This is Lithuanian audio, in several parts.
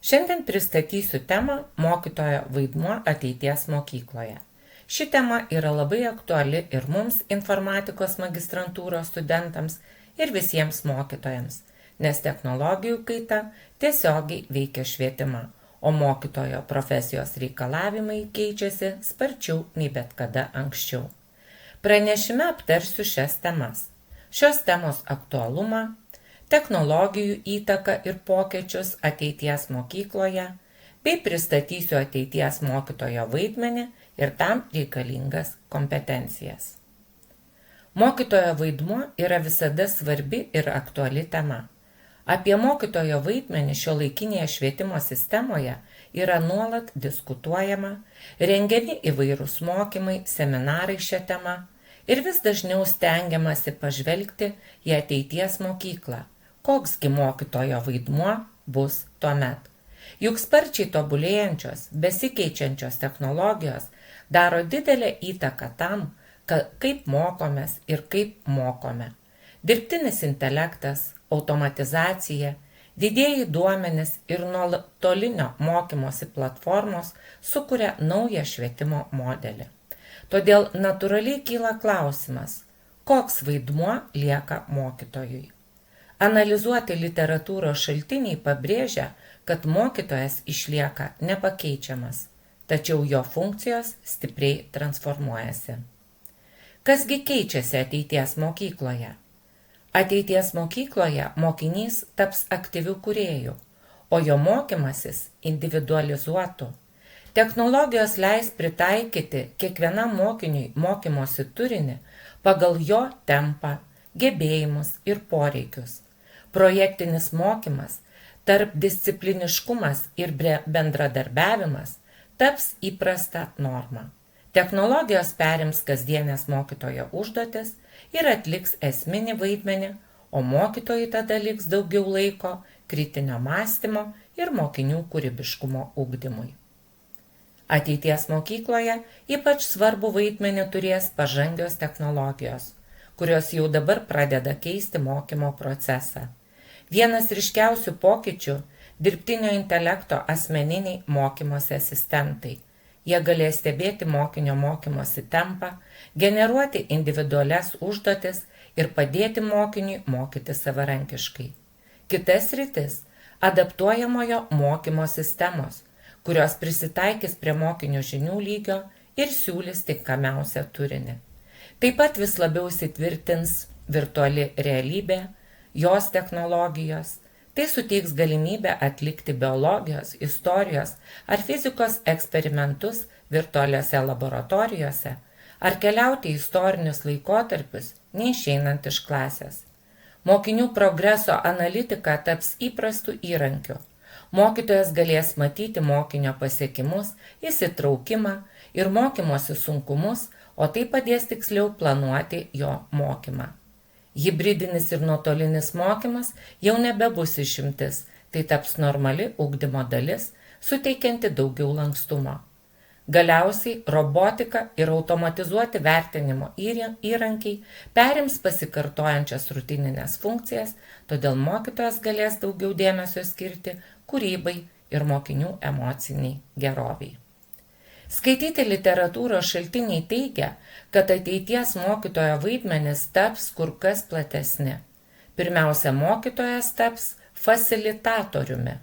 Šiandien pristatysiu temą mokytojo vaidmuo ateities mokykloje. Ši tema yra labai aktuali ir mums, informatikos magistrantūros studentams, ir visiems mokytojams, nes technologijų kaita tiesiogiai veikia švietimą, o mokytojo profesijos reikalavimai keičiasi sparčiau nei bet kada anksčiau. Pranešime aptarsiu šias temas. Šios temos aktualumą, technologijų įtaką ir pokyčius ateities mokykloje, bei pristatysiu ateities mokytojo vaidmenį ir tam reikalingas kompetencijas. Mokytojo vaidmuo yra visada svarbi ir aktuali tema. Apie mokytojo vaidmenį šiuolaikinėje švietimo sistemoje yra nuolat diskutuojama, rengiami įvairūs mokymai, seminarai šią temą ir vis dažniau stengiamasi pažvelgti į ateities mokyklą, koksgi mokytojo vaidmuo bus tuomet. Juk sparčiai tobulėjančios, besikeičiančios technologijos daro didelę įtaką tam, kaip mokomės ir kaip mokome. Dirbtinis intelektas, automatizacija, didieji duomenys ir nuotolinio mokymosi platformos sukuria naują švietimo modelį. Todėl natūraliai kyla klausimas, koks vaidmuo lieka mokytojui. Analizuoti literatūros šaltiniai pabrėžia, kad mokytojas išlieka nepakeičiamas, tačiau jo funkcijos stipriai transformuojasi. Kasgi keičiasi ateities mokykloje? Ateities mokykloje mokinys taps aktyviu kūrėju, o jo mokymasis individualizuotu. Technologijos leis pritaikyti kiekvienam mokiniui mokymosi turinį pagal jo tempą, gebėjimus ir poreikius. Projektinis mokymas, tarpdiscipliniškumas ir bendradarbiavimas taps įprasta norma. Technologijos perims kasdienės mokytojo užduotis ir atliks esminį vaidmenį, o mokytojui tada liks daugiau laiko kritinio mąstymo ir mokinių kūrybiškumo ugdymui. Ateities mokykloje ypač svarbu vaidmenį turės pažangios technologijos, kurios jau dabar pradeda keisti mokymo procesą. Vienas ryškiausių pokyčių – dirbtinio intelekto asmeniniai mokymosi asistentai. Jie galės stebėti mokinio mokymosi tempą, generuoti individualias užduotis ir padėti mokiniui mokyti savarankiškai. Kitas sritis – adaptuojamojo mokymo sistemos, kurios prisitaikys prie mokinio žinių lygio ir siūlys tinkamiausią turinį. Taip pat vis labiau įsitvirtins virtuali realybė, jos technologijos. Tai suteiks galimybę atlikti biologijos, istorijos ar fizikos eksperimentus virtualiose laboratorijose ar keliauti į istorinius laikotarpius, neišeinant iš klasės. Mokinių progreso analitika taps įprastų įrankių. Mokytojas galės matyti mokinio pasiekimus, įsitraukimą ir mokymosi sunkumus, o tai padės tiksliau planuoti jo mokymą. Hibridinis ir nuotolinis mokymas jau nebebus išimtis, tai taps normali ugdymo dalis, suteikianti daugiau lankstumo. Galiausiai robotika ir automatizuoti vertinimo įrankiai perims pasikartojančias rutininės funkcijas, todėl mokytojas galės daugiau dėmesio skirti kūrybai ir mokinių emociniai geroviai. Skaityti literatūros šaltiniai teigia, kad ateities mokytojo vaidmenis taps kur kas platesni. Pirmiausia, mokytojas taps fasilitatoriumi,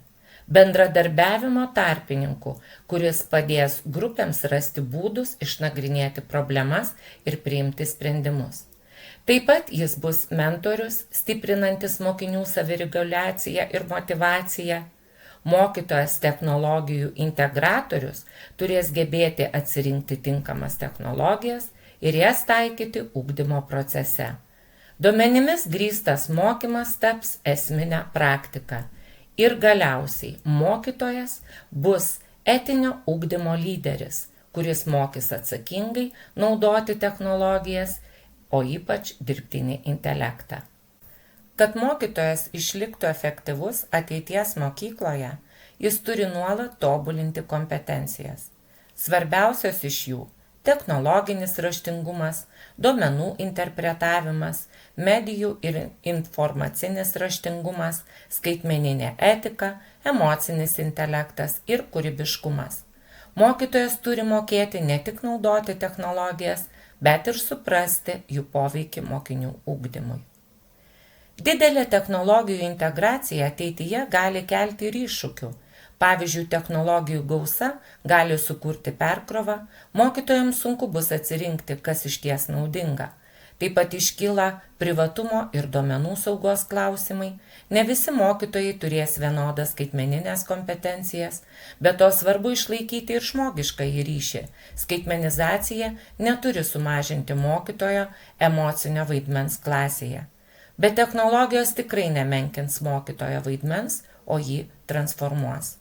bendradarbiavimo tarpininku, kuris padės grupėms rasti būdus išnagrinėti problemas ir priimti sprendimus. Taip pat jis bus mentorius, stiprinantis mokinių savireguliaciją ir motyvaciją. Mokytojas technologijų integratorius turės gebėti atsirinkti tinkamas technologijas ir jas taikyti ugdymo procese. Duomenimis grįstas mokymas taps esminę praktiką ir galiausiai mokytojas bus etinio ugdymo lyderis, kuris mokys atsakingai naudoti technologijas, o ypač dirbtinį intelektą. Kad mokytojas išliktų efektyvus ateities mokykloje, jis turi nuolat tobulinti kompetencijas. Svarbiausios iš jų technologinis raštingumas, duomenų interpretavimas, medijų ir informacinis raštingumas, skaitmeninė etika, emocinis intelektas ir kūrybiškumas. Mokytojas turi mokėti ne tik naudoti technologijas, bet ir suprasti jų poveikį mokinių ugdymui. Didelė technologijų integracija ateityje gali kelti ir iššūkių. Pavyzdžiui, technologijų gausa gali sukurti perkrovą, mokytojams sunku bus atsirinkti, kas išties naudinga. Taip pat iškyla privatumo ir duomenų saugos klausimai, ne visi mokytojai turės vienodas skaitmeninės kompetencijas, bet to svarbu išlaikyti ir žmogiškąjį ryšį. Skaitmenizacija neturi sumažinti mokytojo emocinio vaidmens klasėje. Bet technologijos tikrai nemenkins mokytojo vaidmens, o jį transformuos.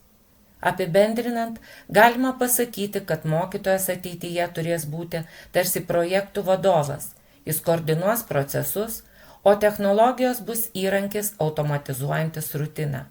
Apibendrinant, galima pasakyti, kad mokytojas ateityje turės būti tarsi projektų vadovas. Jis koordinuos procesus, o technologijos bus įrankis automatizuojantis rutiną.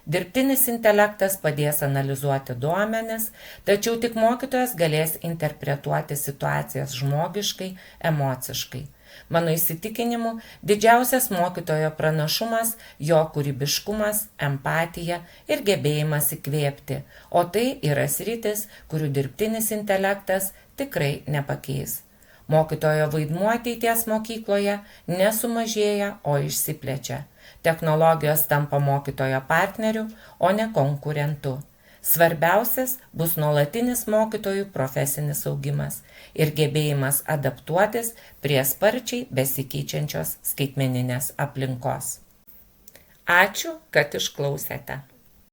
Dirbtinis intelektas padės analizuoti duomenis, tačiau tik mokytojas galės interpretuoti situacijas žmogiškai, emociškai. Mano įsitikinimu, didžiausias mokytojo pranašumas jo kūrybiškumas, empatija ir gebėjimas įkvėpti, o tai yra sritis, kurių dirbtinis intelektas tikrai nepakeis. Mokytojo vaidmuo ateities mokykloje nesumažėja, o išsiplečia. Technologijos tampa mokytojo partneriu, o ne konkurentu. Svarbiausias bus nuolatinis mokytojų profesinis augimas ir gebėjimas adaptuotis prie sparčiai besikeičiančios skaitmeninės aplinkos. Ačiū, kad išklausėte.